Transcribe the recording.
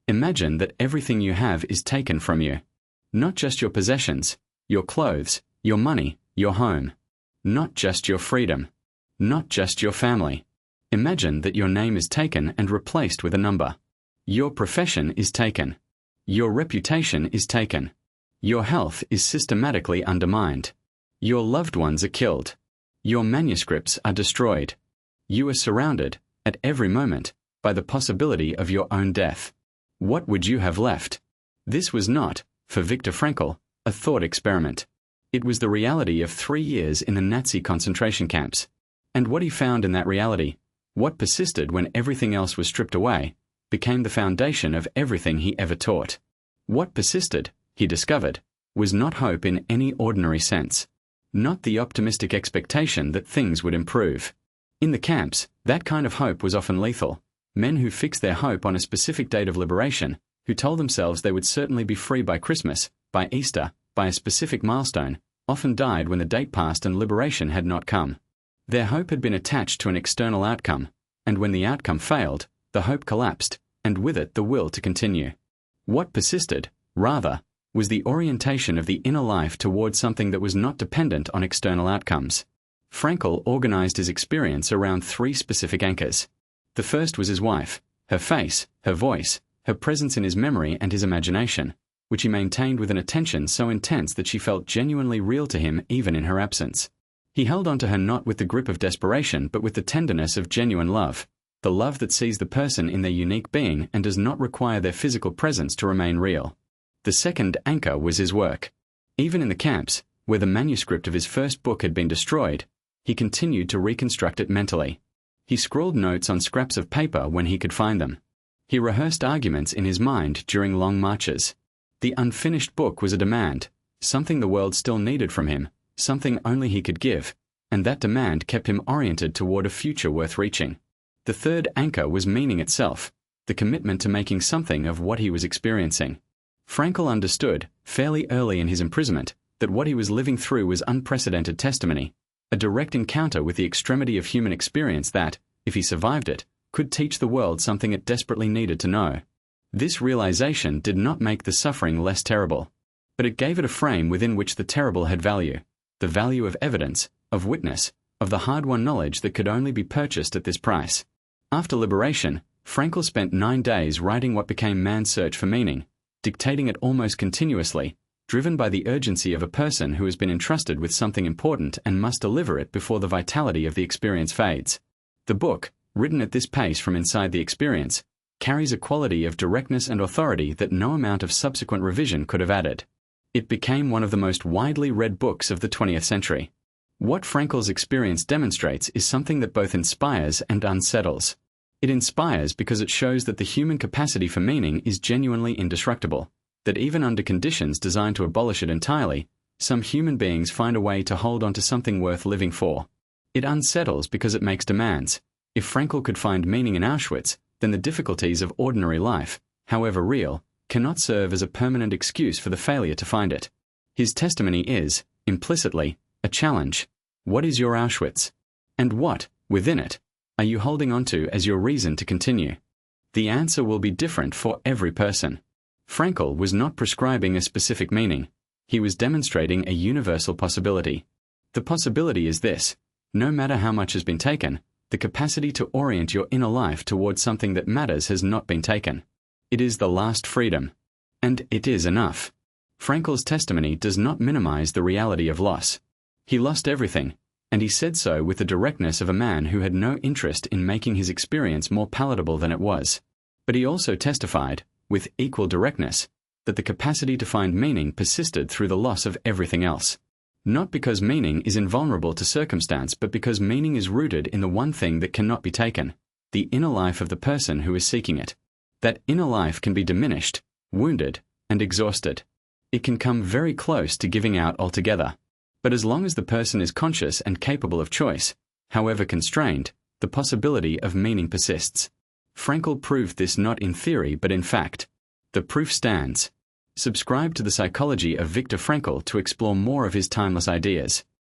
Imagine that everything you have is taken from you. Not just your possessions, your clothes, your money, your home. Not just your freedom. Not just your family. Imagine that your name is taken and replaced with a number. Your profession is taken. Your reputation is taken. Your health is systematically undermined. Your loved ones are killed. Your manuscripts are destroyed. You are surrounded, at every moment, by the possibility of your own death. What would you have left? This was not, for Viktor Frankl, a thought experiment. It was the reality of 3 years in the Nazi concentration camps. And what he found in that reality, what persisted when everything else was stripped away, became the foundation of everything he ever taught. What persisted, he discovered, was not hope in any ordinary sense. Not the optimistic expectation that things would improve. In the camps, that kind of hope was often lethal. Men who fixed their hope on a specific date of liberation, who told themselves they would certainly be free by Christmas, by Easter, by a specific milestone, often died when the date passed and liberation had not come. Their hope had been attached to an external outcome, and when the outcome failed, the hope collapsed, and with it the will to continue. What persisted, rather, was the orientation of the inner life towards something that was not dependent on external outcomes. Frankl organized his experience around 3 specific anchors. The first was his wife, her face, her voice, her presence in his memory and his imagination, which he maintained with an attention so intense that she felt genuinely real to him even in her absence. He held on to her not with the grip of desperation but with the tenderness of genuine love, the love that sees the person in their unique being and does not require their physical presence to remain real. The second anchor was his work. Even in the camps, where the manuscript of his first book had been destroyed, he continued to reconstruct it mentally. He scrawled notes on scraps of paper when he could find them. He rehearsed arguments in his mind during long marches. The unfinished book was a demand, something the world still needed from him, something only he could give, and that demand kept him oriented toward a future worth reaching. The third anchor was meaning itself, the commitment to making something of what he was experiencing. Frankl understood, fairly early in his imprisonment, that what he was living through was unprecedented testimony, a direct encounter with the extremity of human experience that, if he survived it, could teach the world something it desperately needed to know. This realization did not make the suffering less terrible, but it gave it a frame within which the terrible had value, the value of evidence, of witness, of the hard-won knowledge that could only be purchased at this price. After liberation, Frankl spent 9 days writing what became man's search for meaning, dictating it almost continuously, driven by the urgency of a person who has been entrusted with something important and must deliver it before the vitality of the experience fades. The book, written at this pace from inside the experience, carries a quality of directness and authority that no amount of subsequent revision could have added. It became one of the most widely read books of the 20th century. What Frankl's experience demonstrates is something that both inspires and unsettles. It inspires because it shows that the human capacity for meaning is genuinely indestructible, that even under conditions designed to abolish it entirely, some human beings find a way to hold on to something worth living for. It unsettles because it makes demands. If Frankl could find meaning in Auschwitz, then the difficulties of ordinary life, however real, cannot serve as a permanent excuse for the failure to find it. His testimony is, implicitly, a challenge. What is your Auschwitz? And what, within it, are you holding on to as your reason to continue? The answer will be different for every person. Frankl was not prescribing a specific meaning. He was demonstrating a universal possibility. The possibility is this: no matter how much has been taken, the capacity to orient your inner life towards something that matters has not been taken. It is the last freedom. And it is enough. Frankl's testimony does not minimize the reality of loss. He lost everything, and he said so with the directness of a man who had no interest in making his experience more palatable than it was. But he also testified, with equal directness, that the capacity to find meaning persisted through the loss of everything else. Not because meaning is invulnerable to circumstance, but because meaning is rooted in the one thing that cannot be taken, the inner life of the person who is seeking it. That inner life can be diminished, wounded, and exhausted. It can come very close to giving out altogether. But as long as the person is conscious and capable of choice, however constrained, the possibility of meaning persists. Frankl proved this not in theory but in fact. The proof stands. Subscribe to The Psychology of Viktor Frankl to explore more of his timeless ideas.